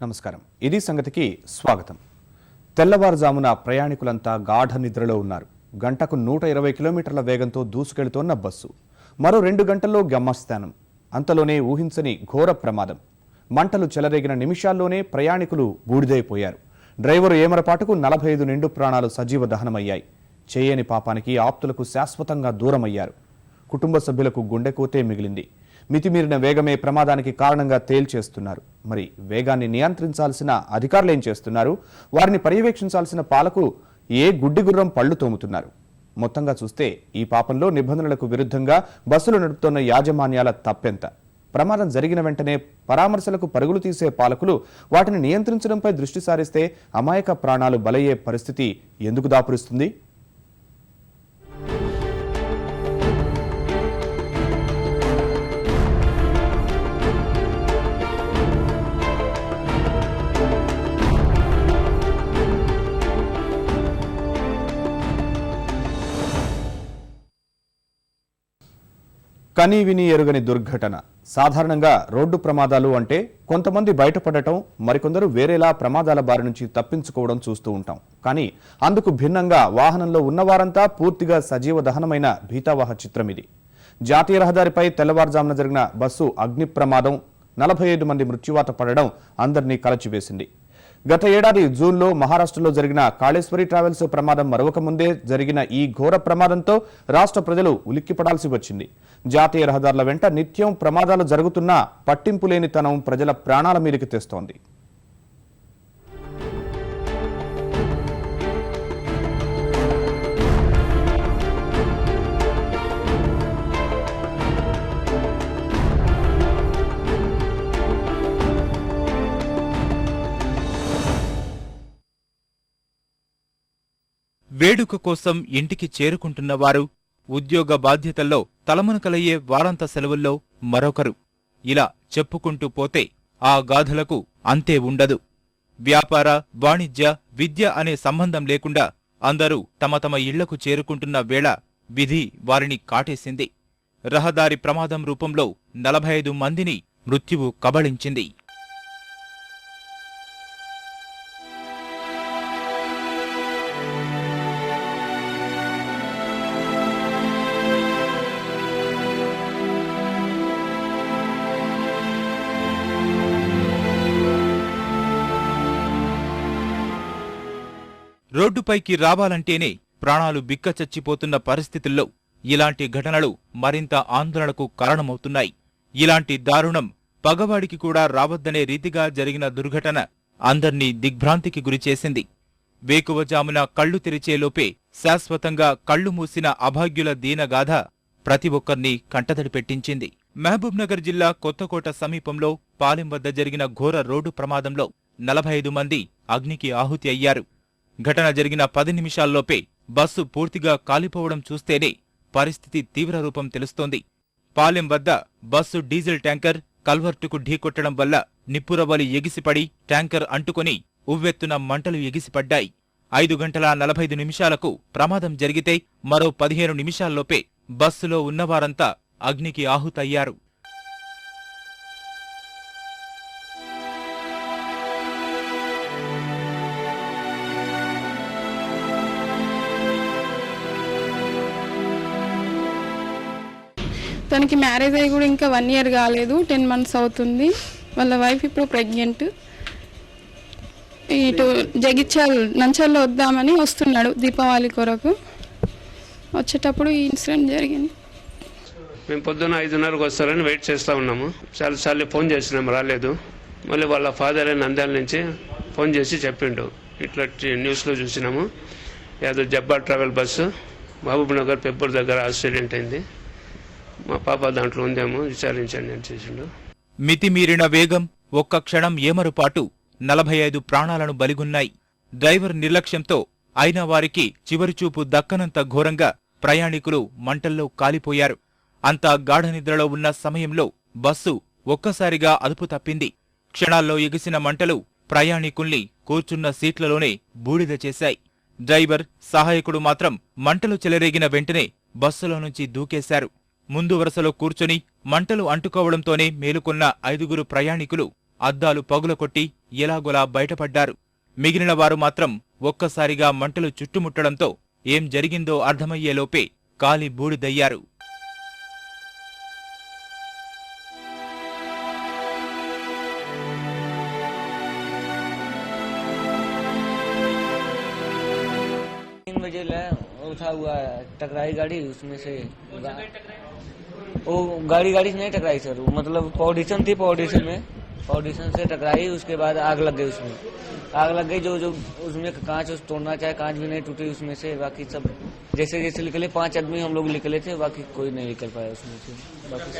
నమస్కారం. ఇది సంగతికి స్వాగతం. తెల్లవారుజామున ప్రయాణికులంతా గాఢ నిద్రలో ఉన్నారు. గంటకు 120 కిలోమీటర్ల వేగంతో దూసుకెళ్తోన్న బస్సు మరో 2 గంటల్లో గమ్యస్థానం. అంతలోనే ఊహించని ఘోర ప్రమాదం. మంటలు చెలరేగిన నిమిషాల్లోనే ప్రయాణికులు బూడిదైపోయారు. డ్రైవరు ఏమరపాటుకు 45 నిండు ప్రాణాలు సజీవ దహనమయ్యాయి. చేయని పాపానికి ఆప్తులకు శాశ్వతంగా దూరమయ్యారు. కుటుంబ సభ్యులకు గుండెకోతే మిగిలింది. మితిమీరిన వేగమే ప్రమాదానికి కారణంగా తేల్చేస్తున్నారు. మరి వేగాన్ని నియంత్రించాల్సిన అధికారులు ఏం చేస్తున్నారు? వారిని పర్యవేక్షించాల్సిన పాలకులు ఏ గుడ్డిగుర్రం పళ్లు తోముతున్నారు? మొత్తంగా చూస్తే ఈ పాపంలో నిబంధనలకు విరుద్ధంగా బస్సులు నడుపుతున్న యాజమాన్యాల తప్పెంత? ప్రమాదం జరిగిన వెంటనే పరామర్శలకు పరుగులు తీసే పాలకులు వాటిని నియంత్రించడంపై దృష్టి సారిస్తే అమాయక ప్రాణాలు బలయ్యే పరిస్థితి ఎందుకు దాపురిస్తుంది? కనీ విని ఎరుగని దుర్ఘటన. సాధారణంగా రోడ్డు ప్రమాదాలు అంటే కొంతమంది బయటపడటం, మరికొందరు వేరేలా ప్రమాదాల బారి నుంచి తప్పించుకోవడం చూస్తూ ఉంటాం. కానీ అందుకు భిన్నంగా వాహనంలో ఉన్నవారంతా పూర్తిగా సజీవ దహనమైన భీతావహ చిత్రం ఇది. జాతీయ రహదారిపై తెల్లవారుజామున జరిగిన బస్సు అగ్ని ప్రమాదం, 45 మంది మృత్యువాత పడడం అందరినీ కలచివేసింది. గత ఏడాది జూన్లో మహారాష్ట్రలో జరిగిన కాళేశ్వరి ట్రావెల్స్ ప్రమాదం మరొక ముందే జరిగిన ఈ ఘోర ప్రమాదంతో రాష్ట్ర ప్రజలు ఉలిక్కిపడాల్సి వచ్చింది. జాతీయ రహదారుల వెంట నిత్యం ప్రమాదాలు జరుగుతున్నా పట్టింపు లేనితనం ప్రజల ప్రాణాల మీదకి తెస్తోంది. వేడుక కోసం ఇంటికి చేరుకుంటున్నవారు, ఉద్యోగ బాధ్యతల్లో తలమునకలయ్యే వారాంత సెలవుల్లో మరొకరు. ఇలా చెప్పుకుంటూ పోతే ఆ గాథలకు అంతే ఉండదు. వ్యాపార, వాణిజ్య, విద్య అనే సంబంధం లేకుండా అందరూ తమ తమ ఇళ్లకు చేరుకుంటున్న వేళ విధి వారిని కాటేసింది. రహదారి ప్రమాదం రూపంలో 45 మందిని మృత్యువు కబళించింది. రోడ్డుపైకి రావాలంటేనే ప్రాణాలు బిక్కచచ్చిపోతున్న పరిస్థితుల్లో ఇలాంటి ఘటనలు మరింత ఆందోళనకు కారణమవుతున్నాయి. ఇలాంటి దారుణం పగవాడికి కూడా రావద్దనే రీతిగా జరిగిన దుర్ఘటన అందర్నీ దిగ్భ్రాంతికి గురిచేసింది. వేకువజామున కళ్లు తెరిచేలోపే శాశ్వతంగా కళ్లు మూసిన అభాగ్యుల దీనగాథ ప్రతి ఒక్కర్నీ కంటతడి పెట్టించింది. మహబూబ్నగర్ జిల్లా కొత్తకోట సమీపంలో పాలెం వద్ద జరిగిన ఘోర రోడ్డు ప్రమాదంలో 45 మంది అగ్నికి ఆహుతి అయ్యారు. ఘటన జరిగిన 10 నిమిషాల్లోపే బస్సు పూర్తిగా కాలిపోవడం చూస్తేనే పరిస్థితి తీవ్రరూపం తెలుస్తోంది. పాలెం వద్ద బస్సు డీజిల్ ట్యాంకర్ కల్వర్టుకు ఢీకొట్టడం వల్ల నిప్పురవ్వలి ఎగిసిపడి ట్యాంకర్ అంటుకొని ఉవ్వెత్తున మంటలు ఎగిసిపడ్డాయి. 5 గంటల 45 నిమిషాలకు ప్రమాదం జరిగితే మరో 15 నిమిషాల్లోపే బస్సులో ఉన్నవారంతా అగ్నికి ఆహుతయ్యారు. తనకి మ్యారేజ్ అయ్యి కూడా ఇంకా 1 ఇయర్ కాలేదు, 10 మంత్స్ అవుతుంది. వాళ్ళ వైఫ్ ఇప్పుడు ప్రెగ్నెంట్. ఇటు నంచాల్లో వద్దామని వస్తున్నాడు దీపావళి కొరకు. వచ్చేటప్పుడు ఈ ఇన్సిడెంట్ జరిగింది. మేము పొద్దున్న 5:30కు వస్తారని వెయిట్ చేస్తూ ఉన్నాము. చాలాసార్లు ఫోన్ చేసినాము, రాలేదు. మళ్ళీ వాళ్ళ ఫాదర్ నంద్యాల నుంచి ఫోన్ చేసి చెప్పిండు, ఇట్లా న్యూస్లో చూసినాము, ఏదో జబ్బా ట్రావెల్ బస్సు మహబూబ్నగర్ పెబ్బూర్ దగ్గర యాక్సిడెంట్ అయింది, మా పాప దాంట్లో ఉందేమో విచారించండి అని చేసిండు. మితిమీరిన వేగం, ఒక్క క్షణం ఏమరుపాటు 45 ప్రాణాలను బలిగొన్నాయి. డ్రైవర్ నిర్లక్ష్యంతో అయిన వారికి చివరిచూపు దక్కనంత ఘోరంగా ప్రయాణికులు మంటల్లో కాలిపోయారు. అంతా గాఢనిద్రలో ఉన్న సమయంలో బస్సు ఒక్కసారిగా అదుపు తప్పింది. క్షణాల్లో ఎగిసిన మంటలు ప్రయాణికుల్ని కూర్చున్న సీట్లలోనే బూడిద చేశాయి. డ్రైవర్, సహాయకుడు మాత్రం మంటలు చెలరేగిన వెంటనే బస్సులో నుంచి దూకేశారు. ముందు వరుసలో కూర్చొని మంటలు అంటుకోవడంతోనే మేలుకొన్న 5గురు ప్రయాణికులు అద్దాలు పగులకొట్టి ఎలాగోలా బయటపడ్డారు. మిగిలిన వారు మాత్రం ఒక్కసారిగా మంటలు చుట్టుముట్టడంతో ఏం జరిగిందో అర్థమయ్యేలోపే కాలి బూడిదయ్యారు. उठा हुआ है, टकराई गाड़ी उसमें से वो गाड़ी से नहीं टकराई सर, वो मतलब पॉडिशन थी, पॉडिशन से टकराई, उसके बाद आग लग गई। उसमें आग लग गई, जो उसमें कांच तोड़ना चाहे कांच भी नहीं टूटी उसमें से। बाकी सब जैसे निकले, 5 आदमी हम लोग निकले थे, बाकी कोई नहीं निकल पाया उसमें से। बाकी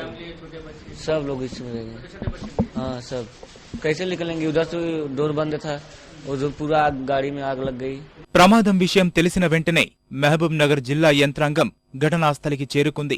सब लोग इसमें रह गए। हाँ सब कैसे निकलेंगे, उधर से डोर बंद था, उधर पूरा गाड़ी में आग लग गई। ప్రమాదం విషయం తెలిసిన వెంటనే మహబూబ్ నగర్ జిల్లా యంత్రాంగం ఘటనాస్థలికి చేరుకుంది.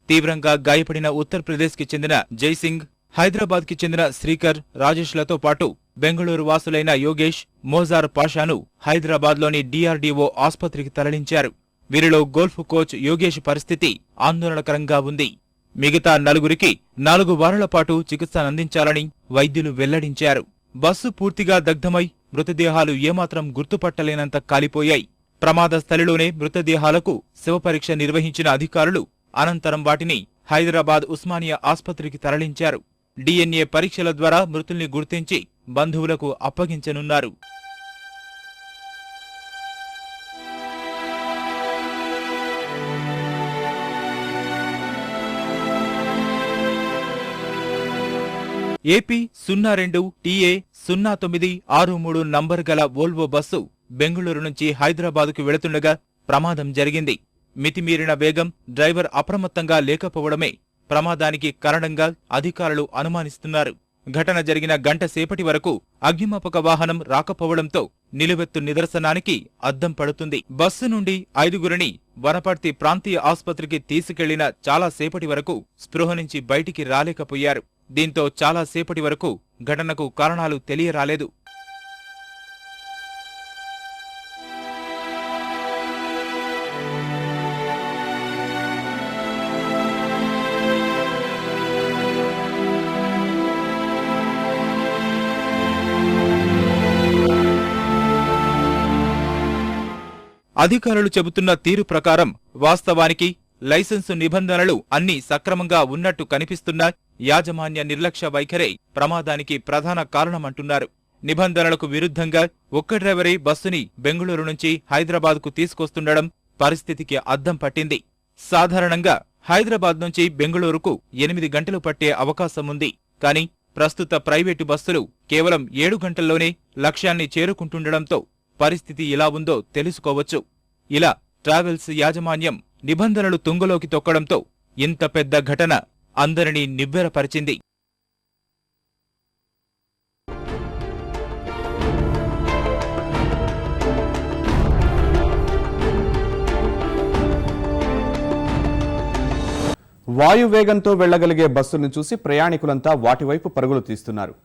తీవ్రంగా గాయపడిన ఉత్తరప్రదేశ్కి చెందిన జైసింగ్, హైదరాబాద్కి చెందిన శ్రీకర్, రాజేష్లతో పాటు బెంగళూరు వాసులైన యోగేష్, మోజార్ పాషాను హైదరాబాద్లోని DRDO ఆస్పత్రికి తరలించారు. వీరిలో గోల్ఫ్ కోచ్ యోగేష్ పరిస్థితి ఆందోళనకరంగా ఉంది. మిగతా 4గురికి 4 వారాల పాటు చికిత్స అందించాలని వైద్యులు వెల్లడించారు. బస్సు పూర్తిగా దగ్ధమై మృతదేహాలు ఏమాత్రం గుర్తుపట్టలేనంత కాలిపోయాయి. ప్రమాద స్థలిలోనే మృతదేహాలకు శవపరీక్ష నిర్వహించిన అధికారులు అనంతరం వాటిని హైదరాబాద్ ఉస్మానియా ఆస్పత్రికి తరలించారు. DNA పరీక్షల ద్వారా మృతుల్ని గుర్తించి బంధువులకు అప్పగించనున్నారు. ఏపీ 02 TA 0963 నంబర్ గల వోల్వో బస్సు బెంగళూరు నుంచి హైదరాబాదుకు వెళుతుండగా ప్రమాదం జరిగింది. మితిమీరిన వేగం, డ్రైవర్ అప్రమత్తంగా లేకపోవడమే ప్రమాదానికి కారణంగా అధికారులు అనుమానిస్తున్నారు. ఘటన జరిగిన గంట సేపటి వరకు అగ్నిమాపక వాహనం రాకపోవడంతో నిలువెత్తు నిదర్శనానికి అద్దం పడుతుంది. బస్సు నుండి 5గురిని వనపర్తి ప్రాంతీయ ఆస్పత్రికి తీసుకెళ్లిన చాలా సేపటి వరకు స్పృహ నుంచి బయటికి రాలేకపోయారు. దీంతో చాలా సేపటి వరకు ఘటనకు కారణాలు తెలియరాలేదు. అధికారులు చెబుతున్న తీరు ప్రకారం వాస్తవానికి లైసెన్సు నిబంధనలు అన్నీ సక్రమంగా ఉన్నట్టు కనిపిస్తున్నా యాజమాన్య నిర్లక్ష్య వైఖరే ప్రమాదానికి ప్రధాన కారణమంటున్నారు. నిబంధనలకు విరుద్ధంగా ఒక్క డ్రైవరే బస్సుని బెంగళూరు నుంచి హైదరాబాద్కు తీసుకొస్తుండడం పరిస్థితికి అద్దం పట్టింది. సాధారణంగా హైదరాబాద్ నుంచి బెంగళూరుకు 8 గంటలు పట్టే అవకాశముంది. కానీ ప్రస్తుత ప్రైవేటు బస్సులు కేవలం 7 గంటల్లోనే లక్ష్యాన్ని చేరుకుంటుండడంతో పరిస్థితి ఎలా ఉందో తెలుసుకోవచ్చు. ఇలా ట్రావెల్స్ యాజమాన్యం నిబంధనలు తుంగలోకి తొక్కడంతో ఇంత పెద్ద ఘటన అందరినీ నివ్వెరపరిచింది. వాయువేగంతో వెళ్లగలిగే బస్సును చూసి ప్రయాణికులంతా వాటివైపు పరుగులు తీస్తున్నారు.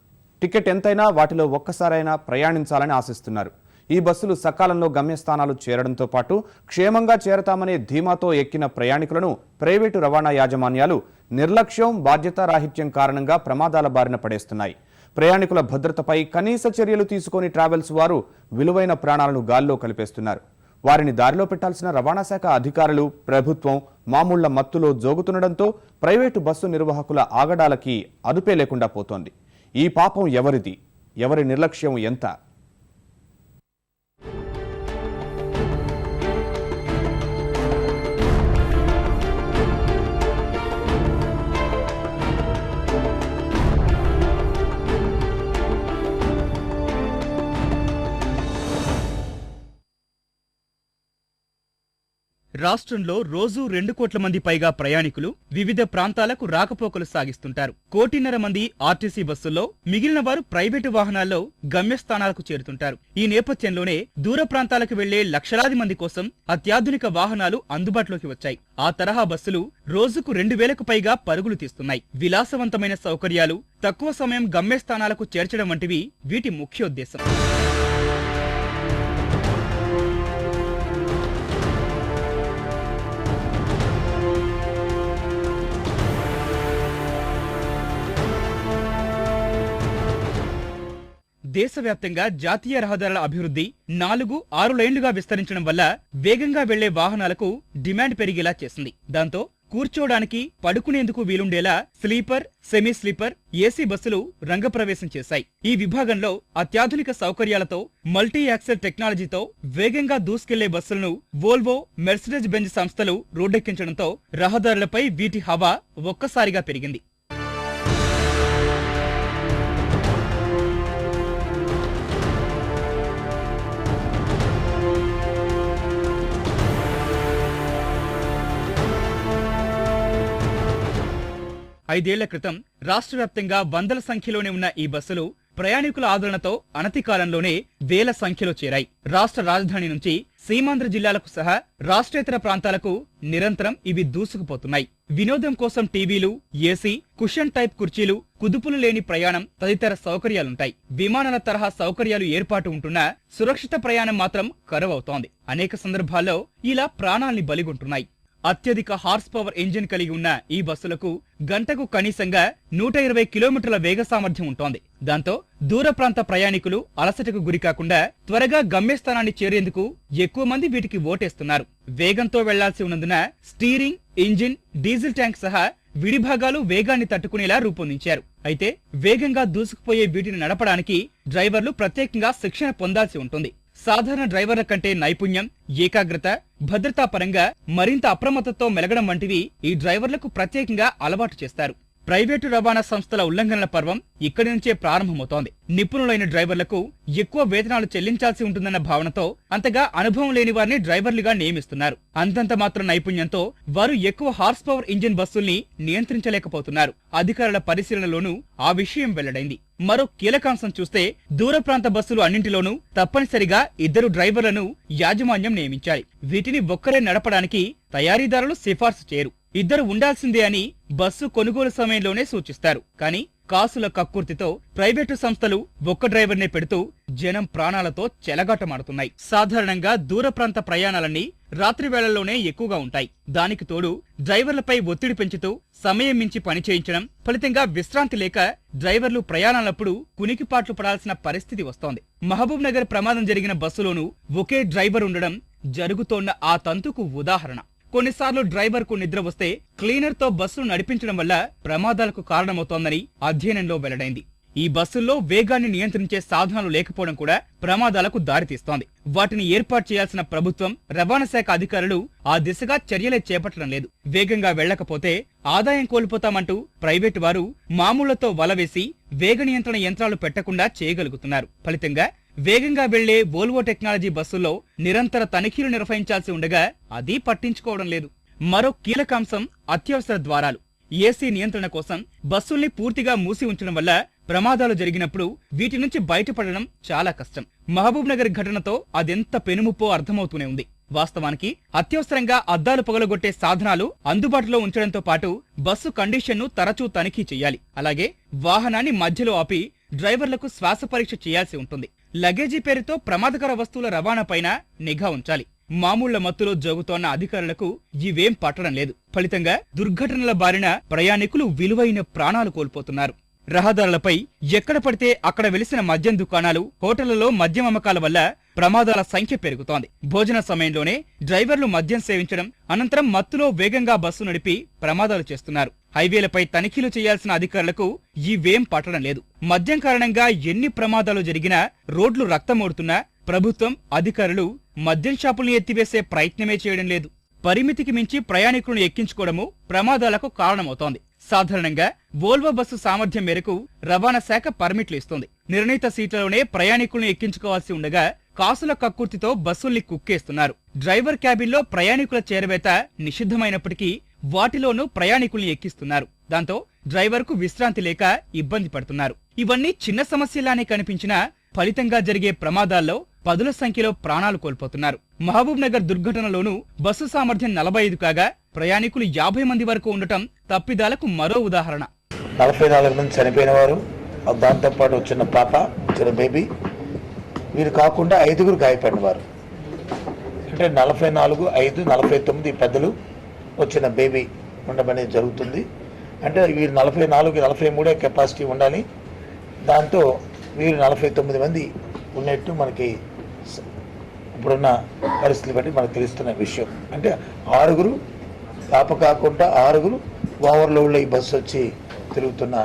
టికెట్ ఎంతైనా వాటిలో ఒక్కసారైనా ప్రయాణించాలని ఆశిస్తున్నారు. ఈ బస్సులు సకాలంలో గమ్యస్థానాలు చేరడంతో పాటు క్షేమంగా చేరతామనే ధీమాతో ఎక్కిన ప్రయాణికులను ప్రైవేటు రవాణా యాజమాన్యాలు నిర్లక్ష్యం, బాధ్యతారాహిత్యం కారణంగా ప్రమాదాల బారిన పడేస్తున్నాయి. ప్రయాణికుల భద్రతపై కనీస చర్యలు తీసుకొని ట్రావెల్స్ వారు విలువైన ప్రాణాలను గాల్లో కలిపేస్తున్నారు. వారిని దారిలో పెట్టాల్సిన రవాణా శాఖ అధికారులు, ప్రభుత్వం మామూళ్ల మత్తులో జోగుతుండడంతో ప్రైవేటు బస్సు నిర్వాహకుల ఆగడాలకి అదుపే లేకుండా పోతోంది. ఈ పాపం ఎవరిది? ఎవరి నిర్లక్ష్యం ఎంత? రాష్ట్రంలో రోజూ 2 కోట్ల మంది పైగా ప్రయాణికులు వివిధ ప్రాంతాలకు రాకపోకలు సాగిస్తుంటారు. 1.5 కోటి మంది ఆర్టీసీ బస్సుల్లో, మిగిలిన వారు ప్రైవేటు వాహనాల్లో గమ్యస్థానాలకు చేరుతుంటారు. ఈ నేపథ్యంలోనే దూర ప్రాంతాలకు వెళ్లే లక్షలాది మంది కోసం అత్యాధునిక వాహనాలు అందుబాటులోకి వచ్చాయి. ఆ తరహా బస్సులు రోజుకు 2000కు పైగా పరుగులు తీస్తున్నాయి. విలాసవంతమైన సౌకర్యాలు, తక్కువ సమయం గమ్యస్థానాలకు చేర్చడం వంటివి వీటి ముఖ్యోద్దేశం. దేశవ్యాప్తంగా జాతీయ రహదారుల అభివృద్ధి 4-6 లైన్లుగా విస్తరించడం వల్ల వేగంగా వెళ్లే వాహనాలకు డిమాండ్ పెరిగేలా చేసింది. దాంతో కూర్చోవడానికి, పడుకునేందుకు వీలుండేలా స్లీపర్, సెమీ స్లీపర్, ఏసీ బస్సులు రంగప్రవేశం చేశాయి. ఈ విభాగంలో అత్యాధునిక సౌకర్యాలతో, మల్టీ యాక్సెల్ టెక్నాలజీతో వేగంగా దూసుకెళ్లే బస్సులను వోల్వో, మెర్సిడెస్ బెంజ్ సంస్థలు రోడ్డెక్కించడంతో రహదారులపై వీటి హవా ఒక్కసారిగా పెరిగింది. ఐదేళ్ల క్రితం రాష్ట్ర వ్యాప్తంగా వందల సంఖ్యలోనే ఉన్న ఈ బస్సులు ప్రయాణికుల ఆదరణతో అనతి కాలంలోనే వేల సంఖ్యలో చేరాయి. రాష్ట్ర రాజధాని నుంచి సీమాంధ్ర జిల్లాలకు సహా రాష్ట్రేతర ప్రాంతాలకు నిరంతరం ఇవి దూసుకుపోతున్నాయి. వినోదం కోసం టీవీలు, ఏసీ, కుషన్ టైప్ కుర్చీలు, కుదుపులు లేని ప్రయాణం తదితర సౌకర్యాలుంటాయి. విమానాల తరహా సౌకర్యాలు ఏర్పాటు ఉంటున్నా సురక్షిత ప్రయాణం మాత్రం కరువవుతోంది. అనేక సందర్భాల్లో ఇలా ప్రాణాల్ని బలిగొంటున్నాయి. అత్యధిక హార్స్ పవర్ ఇంజిన్ కలిగి ఉన్న ఈ బస్సులకు గంటకు కనీసంగా 120 కిలోమీటర్ల వేగ సామర్థ్యం ఉంటోంది. దాంతో దూర ప్రాంత ప్రయాణికులు అలసటకు గురికాకుండా త్వరగా గమ్యస్థానాన్ని చేరేందుకు ఎక్కువ మంది వీటికి ఓటేస్తున్నారు. వేగంతో వెళ్లాల్సి ఉన్నందున స్టీరింగ్, ఇంజిన్, డీజిల్ ట్యాంక్ సహా విడిభాగాలు వేగాన్ని తట్టుకునేలా రూపొందించారు. అయితే వేగంగా దూసుకుపోయే వీటిని నడపడానికి డ్రైవర్లు ప్రత్యేకంగా శిక్షణ పొందాల్సి ఉంటుంది. సాధారణ డ్రైవర్ల కంటే నైపుణ్యం, ఏకాగ్రత, భద్రతా పరంగా మరింత అప్రమత్తతో మెలగడం వంటివి ఈ డ్రైవర్లకు ప్రత్యేకంగా అలవాటు చేస్తారు. ప్రైవేటు రవాణా సంస్థల ఉల్లంఘనల పర్వం ఇక్కడి నుంచే ప్రారంభమవుతోంది. నిపుణులైన డ్రైవర్లకు ఎక్కువ వేతనాలు చెల్లించాల్సి ఉంటుందన్న భావనతో అంతగా అనుభవం లేని వారిని డ్రైవర్లుగా నియమిస్తున్నారు. అంతంత మాత్రం నైపుణ్యంతో వారు ఎక్కువ హార్స్ పవర్ ఇంజిన్ బస్సుల్ని నియంత్రించలేకపోతున్నారు. అధికారుల పరిశీలనలోనూ ఆ విషయం వెల్లడైంది. మరో కీలకాంశం చూస్తే దూర ప్రాంత బస్సులు అన్నింటిలోనూ తప్పనిసరిగా 2 డ్రైవర్లను యాజమాన్యం నియమించాలి. వీటిని ఒక్కరే నడపడానికి తయారీదారులు సిఫార్సు చేయరు. 2 ఉండాల్సిందే అని బస్సు కొనుగోలు సమయంలోనే సూచిస్తారు. కానీ కాసుల కక్కుర్తితో ప్రైవేటు సంస్థలు ఒక్క డ్రైవర్నే పెడుతూ జనం ప్రాణాలతో చెలగాటమాడుతున్నాయి. సాధారణంగా దూర ప్రాంత ప్రయాణాలన్నీ రాత్రి వేళల్లోనే ఎక్కువగా ఉంటాయి. దానికి తోడు డ్రైవర్లపై ఒత్తిడి పెంచుతూ సమయం మించి పని చేయించడం, ఫలితంగా విశ్రాంతి లేక డ్రైవర్లు ప్రయాణాలప్పుడు కునికిపాట్లు పడాల్సిన పరిస్థితి వస్తోంది. మహబూబ్ నగర్ ప్రమాదం జరిగిన బస్సులోనూ ఒకే డ్రైవర్ ఉండడం జరుగుతోన్న ఆ తంతుకు ఉదాహరణ. కొన్నిసార్లు డ్రైవర్ కు నిద్ర వస్తే క్లీనర్ తో బస్సును నడిపించడం వల్ల ప్రమాదాలకు కారణమవుతోందని అధ్యయనంలో వెల్లడైంది. ఈ బస్సుల్లో వేగాన్ని నియంత్రించే సాధనాలు లేకపోవడం కూడా ప్రమాదాలకు దారితీస్తోంది. వాటిని ఏర్పాటు చేయాల్సిన ప్రభుత్వం, రవాణా శాఖ అధికారులు ఆ దిశగా చర్యలే చేపట్టడం లేదు. వేగంగా వెళ్లకపోతే ఆదాయం కోల్పోతామంటూ ప్రైవేటు వారు మామూళ్లతో వలవేసి వేగ నియంత్రణ యంత్రాలు పెట్టకుండా చేయగలుగుతున్నారు. ఫలితంగా వేగంగా వెళ్లే వోల్వో టెక్నాలజీ బస్సుల్లో నిరంతర తనిఖీలు నిర్వహించాల్సి ఉండగా అది పట్టించుకోవడం లేదు. మరో కీలకాంశం అత్యవసర ద్వారాలు. ఏసీ నియంత్రణ కోసం బస్సుల్ని పూర్తిగా మూసి ఉంచడం వల్ల ప్రమాదాలు జరిగినప్పుడు వీటి నుంచి బయటపడడం చాలా కష్టం. మహబూబ్ నగర్ ఘటనతో అదెంత పెనుముప్పో అర్థమవుతూనే ఉంది. వాస్తవానికి అత్యవసరంగా అద్దాలు పగలగొట్టే సాధనాలు అందుబాటులో ఉంచడంతో పాటు బస్సు కండిషన్ను తరచూ తనిఖీ చేయాలి. అలాగే వాహనాన్ని మధ్యలో ఆపి డ్రైవర్లకు శ్వాస పరీక్ష చేయాల్సి ఉంటుంది. లగేజీ పేరుతో ప్రమాదకర వస్తువుల రవాణాపైన నిఘా ఉంచాలి. మామూళ్ల మత్తులో జోగుతోన్న అధికారులకు ఇవేం పట్టడం లేదు. ఫలితంగా దుర్ఘటనల బారిన ప్రయాణికులు విలువైన ప్రాణాలు కోల్పోతున్నారు. రహదారులపై ఎక్కడ పడితే అక్కడ వెలిసిన మద్యం దుకాణాలు, హోటళ్లలో మద్యం అమ్మకాల వల్ల ప్రమాదాల సంఖ్య పెరుగుతోంది. భోజన సమయంలోనే డ్రైవర్లు మద్యం సేవించడం, అనంతరం మత్తులో వేగంగా బస్సు నడిపి ప్రమాదాలు చేస్తున్నారు. హైవేలపై తనిఖీలు చేయాల్సిన అధికారులకు ఇవేం పట్టడం లేదు. మద్యం కారణంగా ఎన్ని ప్రమాదాలు జరిగినా, రోడ్లు రక్తమోడుతున్నా ప్రభుత్వం, అధికారులు మద్యం షాపుల్ని ఎత్తివేసే ప్రయత్నమే చేయడం లేదు. పరిమితికి మించి ప్రయాణికులను ఎక్కించుకోవడము ప్రమాదాలకు కారణమవుతోంది. సాధారణంగా వోల్వో బస్సు సామర్థ్యం మేరకు రవాణా శాఖ పర్మిట్లు ఇస్తుంది. నిర్ణీత సీట్లలోనే ప్రయాణికులను ఎక్కించుకోవాల్సి ఉండగా కాసుల కక్కుర్తితో బస్సుల్ని కుక్కేస్తున్నారు. డ్రైవర్ క్యాబిన్లో ప్రయాణికుల చేరవేత నిషిద్ధమైనప్పటికీ వాటిలోనూ ప్రయాణికుల్ని ఎక్కిస్తున్నారు. దాంతో డ్రైవర్కు విశ్రాంతి లేక ఇబ్బంది పడుతున్నారు. ఇవన్నీ చిన్న సమస్యలానే కనిపించినా ఫలితంగా జరిగే ప్రమాదాల్లో పదుల సంఖ్యలో ప్రాణాలు కోల్పోతున్నారు. మహబూబ్ నగర్ దుర్ఘటనలోనూ బస్సు సామర్థ్యం 45 కాగా ప్రయాణికులు 50 మంది వరకు ఉండటం తప్పిదాలకు మరో ఉదాహరణ. 44 మంది చనిపోయిన వారు, దాంతోపాటు చిన్న పాప, చిన్న బేబీ, వీరు కాకుండా 5 గాయపడిన వారు. అంటే 44, 5, 49 పెద్దలు, వచ్చిన బేబీ ఉండమనేది జరుగుతుంది. అంటే వీరు 44, 43 కెపాసిటీ ఉండాలి. దాంతో వీరు 49 మంది ఉన్నట్టు మనకి ఇప్పుడున్న పరిస్థితులు బట్టి మనకు తెలుస్తున్న విషయం. అంటే 6 పాప కాకుండా 6 ఓవర్లోడ్లో ఈ బస్సు వచ్చి తిరుగుతున్న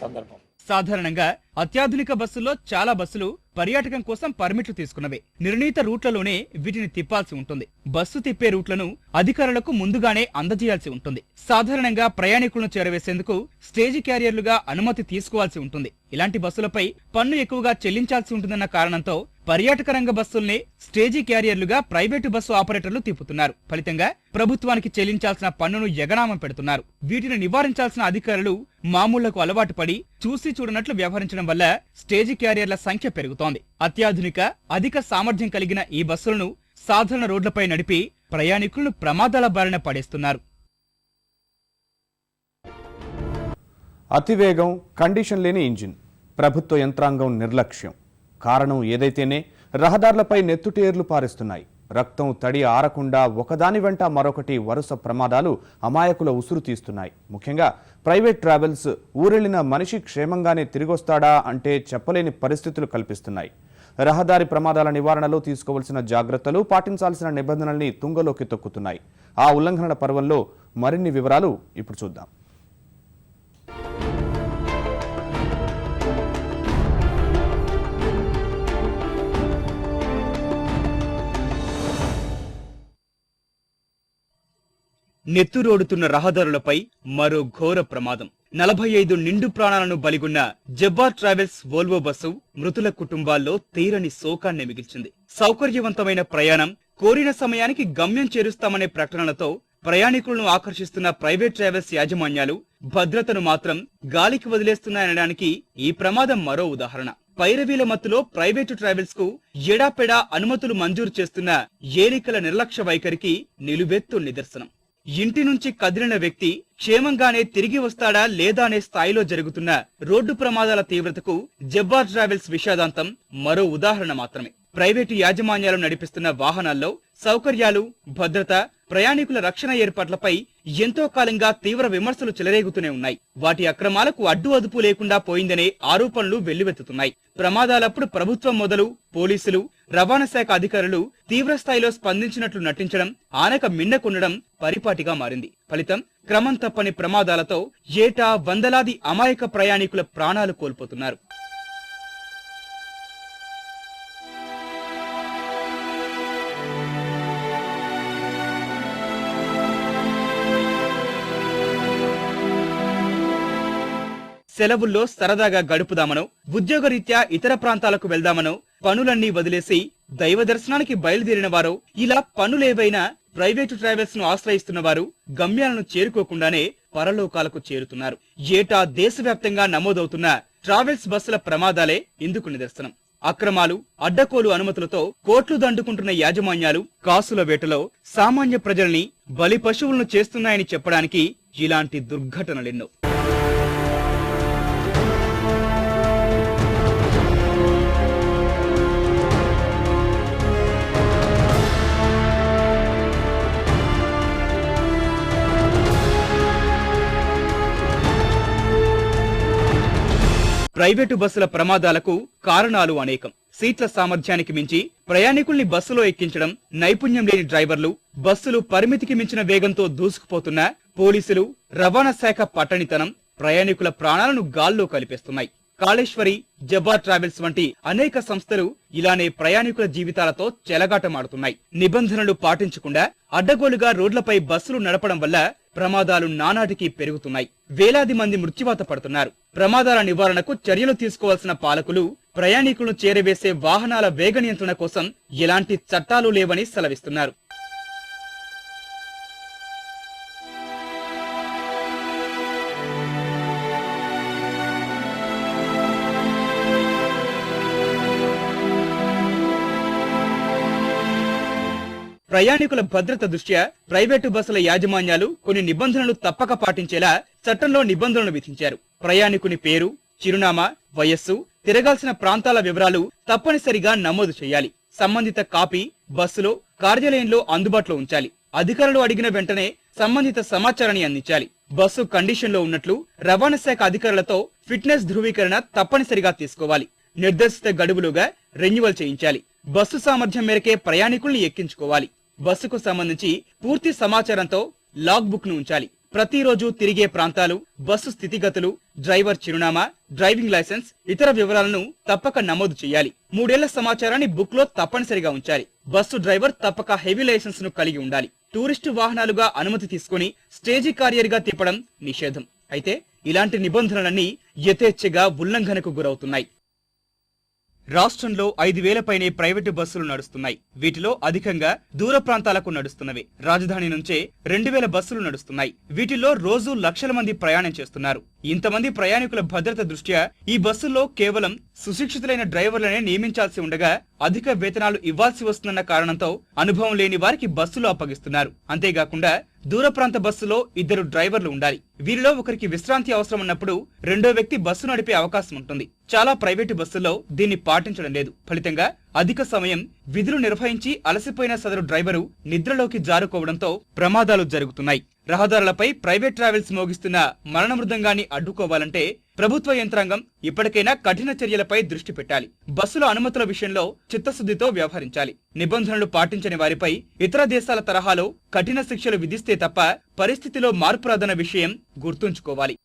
సందర్భం. సాధారణంగా అత్యాధునిక బస్సుల్లో చాలా బస్సులు పర్యాటకం కోసం పర్మిట్లు తీసుకున్నవే. నిర్ణీత రూట్లలోనే వీటిని తిప్పాల్సి ఉంటుంది. బస్సు తిప్పే రూట్లను అధికారులకు ముందుగానే అందజేయాల్సి ఉంటుంది. సాధారణంగా ప్రయాణికులను చేరవేసేందుకు స్టేజీ క్యారియర్లుగా అనుమతి తీసుకోవాల్సి ఉంటుంది. ఇలాంటి బస్సులపై పన్ను ఎక్కువగా చెల్లించాల్సి ఉంటుందన్న కారణంతో పర్యాటక రంగ బస్సుల్ని స్టేజీ క్యారియర్లుగా ప్రైవేటు బస్సు ఆపరేటర్లు తిప్పుతున్నారు. ఫలితంగా ప్రభుత్వానికి చెల్లించాల్సిన పన్నును ఎగనామం పెడుతున్నారు. వీటిని నివారించాల్సిన అధికారులు మామూళ్లకు అలవాటు పడి చూసి చూడనట్లు వ్యవహరించడం వల్ల స్టేజీ క్యారియర్ల సంఖ్య పెరుగుతోంది. అత్యాధునిక అధిక సామర్థ్యం కలిగిన ఈ బస్సులను సాధారణ రోడ్లపై నడిపి ప్రయాణికులను ప్రమాదాల బారిన పడేస్తున్నారు. అతివేగం, కండిషన్ లేని ఇంజిన్, ప్రభుత్వ యంత్రాంగం నిర్లక్ష్యం. కారణం ఏదైతేనే రహదారులపై నెత్తుటేర్లు పారిస్తున్నాయి. రక్తం తడి ఆరకుండా ఒకదాని వెంట మరొకటి వరుస ప్రమాదాలు అమాయకుల ఉసురు తీస్తున్నాయి. ముఖ్యంగా ప్రైవేట్ ట్రావెల్స్ ఊరెళ్లిన మనిషి క్షేమంగానే తిరిగొస్తాడా అంటే చెప్పలేని పరిస్థితులు కల్పిస్తున్నాయి. రహదారి ప్రమాదాల నివారణలో తీసుకోవాల్సిన జాగ్రత్తలు, పాటించాల్సిన నిబంధనల్ని తుంగలోకి తొక్కుతున్నాయి. ఆ ఉల్లంఘనల పర్వంలో మరిన్ని వివరాలు ఇప్పుడు చూద్దాం. నెత్తురోడుతున్న రహదారులపై మరో ఘోర ప్రమాదం. 45 నిండు ప్రాణాలను బలిగొన్న జబ్బార్ ట్రావెల్స్ వోల్వో బస్సు మృతుల కుటుంబాల్లో తీరని శోకాన్ని మిగిల్చింది. సౌకర్యవంతమైన ప్రయాణం, కోరిన సమయానికి గమ్యం చేరుస్తామనే ప్రకటనలతో ప్రయాణికులను ఆకర్షిస్తున్న ప్రైవేట్ ట్రావెల్స్ యాజమాన్యాలు భద్రతను మాత్రం గాలికి వదిలేస్తున్నాయనడానికి ఈ ప్రమాదం మరో ఉదాహరణ. పైరవీల మత్తులో ప్రైవేటు ట్రావెల్స్ కు ఎడాపెడా అనుమతులు మంజూరు చేస్తున్న ఏలికల నిర్లక్ష్య వైఖరికి నిలువెత్తు నిదర్శనం. ఇంటి నుంచి కదిలిన వ్యక్తి క్షేమంగానే తిరిగి వస్తాడా లేదా అనే స్థాయిలో జరుగుతున్న రోడ్డు ప్రమాదాల తీవ్రతకు జబ్బార్ ట్రావెల్స్ విషాదాంతం మరో ఉదాహరణ మాత్రమే. ప్రైవేటు యాజమాన్యాలు నడిపిస్తున్న వాహనాల్లో సౌకర్యాలు, భద్రత, ప్రయాణికుల రక్షణ ఏర్పాట్లపై ఎంతో కాలంగా తీవ్ర విమర్శలు చెలరేగుతూనే ఉన్నాయి. వాటి అక్రమాలకు అడ్డు అదుపు లేకుండా పోయిందనే ఆరోపణలు వెల్లువెత్తుతున్నాయి. ప్రమాదాలప్పుడు ప్రభుత్వం మొదలు పోలీసులు, రవాణా శాఖ అధికారులు తీవ్ర స్థాయిలో స్పందించినట్లు నటించడం, ఆనక మిన్నకొండడం పరిపాటిగా మారింది. ఫలితం క్రమం తప్పని ప్రమాదాలతో ఏటా వందలాది అమాయక ప్రయాణికుల ప్రాణాలు కోల్పోతున్నారు. సెలవుల్లో సరదాగా గడుపుదామనో, ఉద్యోగరీత్యా ఇతర ప్రాంతాలకు వెళ్దామనో పనులన్నీ వదిలేసి దైవ దర్శనానికి బయలుదేరిన వారో, ఇలా పనులేవైనా ప్రైవేటు ట్రావెల్స్ ను ఆశ్రయిస్తున్న వారు గమ్యాలను చేరుకోకుండానే పరలోకాలకు చేరుతున్నారు. ఏటా దేశవ్యాప్తంగా నమోదవుతున్న ట్రావెల్స్ బస్సుల ప్రమాదాలే ఇందుకు నిదర్శనం. అక్రమాలు, అడ్డకోలు అనుమతులతో కోట్లు దండుకుంటున్న యాజమాన్యాలు కాసుల వేటలో సామాన్య ప్రజల్ని బలి పశువులను చేస్తున్నాయని చెప్పడానికి ఇలాంటి దుర్ఘటనలెన్నో. ప్రైవేటు బస్సుల ప్రమాదాలకు కారణాలు అనేకం. సీట్ల సామర్థ్యానికి మించి ప్రయాణికుల్ని బస్సులో ఎక్కించడం, నైపుణ్యం లేని డ్రైవర్లు, బస్సులు పరిమితికి మించిన వేగంతో దూసుకుపోతున్న పోలీసులు, రవాణా శాఖ పట్టణితనం ప్రయాణికుల ప్రాణాలను గాల్లో కలిపేస్తున్నాయి. కాళేశ్వరి, జబ్బార్ ట్రావెల్స్ వంటి అనేక సంస్థలు ఇలానే ప్రయాణికుల జీవితాలతో చెలగాటమాడుతున్నాయి. నిబంధనలు పాటించకుండా అడ్డగోలుగా రోడ్లపై బస్సులు నడపడం వల్ల ప్రమాదాలు నానాటికి పెరుగుతున్నాయి. వేలాది మంది మృత్యువాత పడుతున్నారు. ప్రమాదాల నివారణకు చర్యలు తీసుకోవాల్సిన పాలకులు ప్రయాణికులను చేరవేసే వాహనాల వేగ నియంత్రణ కోసం ఎలాంటి చట్టాలు లేవని సెలవిస్తున్నారు. ప్రయాణికుల భద్రత దృష్ట్యా ప్రైవేటు బస్సుల యాజమాన్యాలు కొన్ని నిబంధనలు తప్పక పాటించేలా చట్టంలో నిబంధనలు విధించారు. ప్రయాణికుని పేరు, చిరునామా, వయస్సు, తిరగాల్సిన ప్రాంతాల వివరాలు తప్పనిసరిగా నమోదు చేయాలి. సంబంధిత కాపీ బస్సులో, కార్యాలయంలో అందుబాటులో ఉంచాలి. అధికారులు అడిగిన వెంటనే సంబంధిత సమాచారాన్ని అందించాలి. బస్సు కండిషన్ లో ఉన్నట్లు రవాణా శాఖ అధికారులతో ఫిట్నెస్ ధృవీకరణ తప్పనిసరిగా తీసుకోవాలి. నిర్దేశిత గడువులుగా రెన్యువల్ చేయించాలి. బస్సు సామర్థ్యం మేరకే ప్రయాణికుల్ని ఎక్కించుకోవాలి. బస్సుకు సంబంధించి పూర్తి సమాచారంతో లాగ్ బుక్ ను ఉంచాలి. ప్రతిరోజు తిరిగే ప్రాంతాలు, బస్సు స్థితిగతులు, డ్రైవర్ చిరునామా, డ్రైవింగ్ లైసెన్స్, ఇతర వివరాలను తప్పక నమోదు చేయాలి. 3 ఏళ్ల సమాచారాన్ని బుక్ లో తప్పనిసరిగా ఉంచాలి. బస్సు డ్రైవర్ తప్పక హెవీ లైసెన్స్ ను కలిగి ఉండాలి. టూరిస్టు వాహనాలుగా అనుమతి తీసుకుని స్టేజీ కారియర్ గా తిప్పడం నిషేధం. అయితే ఇలాంటి నిబంధనలన్నీ యథేచ్ఛగా ఉల్లంఘనకు గురవుతున్నాయి. రాష్ట్రంలో 5,000 పైనే ప్రైవేటు బస్సులు నడుస్తున్నాయి. వీటిలో అధికంగా దూర ప్రాంతాలకు నడుస్తున్నవి. రాజధాని నుంచే 2,000 బస్సులు నడుస్తున్నాయి. వీటిల్లో రోజు లక్షల మంది ప్రయాణం చేస్తున్నారు. ఇంతమంది ప్రయాణికుల భద్రత దృష్ట్యా ఈ బస్సుల్లో కేవలం సుశిక్షితులైన డ్రైవర్లనే నియమించాల్సి ఉండగా అధిక వేతనాలు ఇవ్వాల్సి వస్తుందన్న కారణంతో అనుభవం లేని వారికి బస్సులు అప్పగిస్తున్నారు. అంతేకాకుండా దూర ప్రాంత బస్సులో 2 డ్రైవర్లు ఉండాలి. వీరిలో ఒకరికి విశ్రాంతి అవసరం ఉన్నప్పుడు రెండో వ్యక్తి బస్సు నడిపే అవకాశం ఉంటుంది. చాలా ప్రైవేటు బస్సుల్లో దీన్ని పాటించడం లేదు. ఫలితంగా అధిక సమయం విధులు నిర్వహించి అలసిపోయిన సదరు డ్రైవరు నిద్రలోకి జారుకోవడంతో ప్రమాదాలు జరుగుతున్నాయి. రహదారులపై ప్రైవేట్ ట్రావెల్స్ మోగిస్తున్న మరణ మృదంగాన్ని అడ్డుకోవాలంటే ప్రభుత్వ యంత్రాంగం ఇప్పటికైనా కఠిన చర్యలపై దృష్టి పెట్టాలి. బస్సుల అనుమతుల విషయంలో చిత్తశుద్ధితో వ్యవహరించాలి. నిబంధనలు పాటించని వారిపై ఇతర దేశాల తరహాలో కఠిన శిక్షలు విధిస్తే తప్ప పరిస్థితిలో మార్పు రాదన్న విషయం గుర్తుంచుకోవాలి.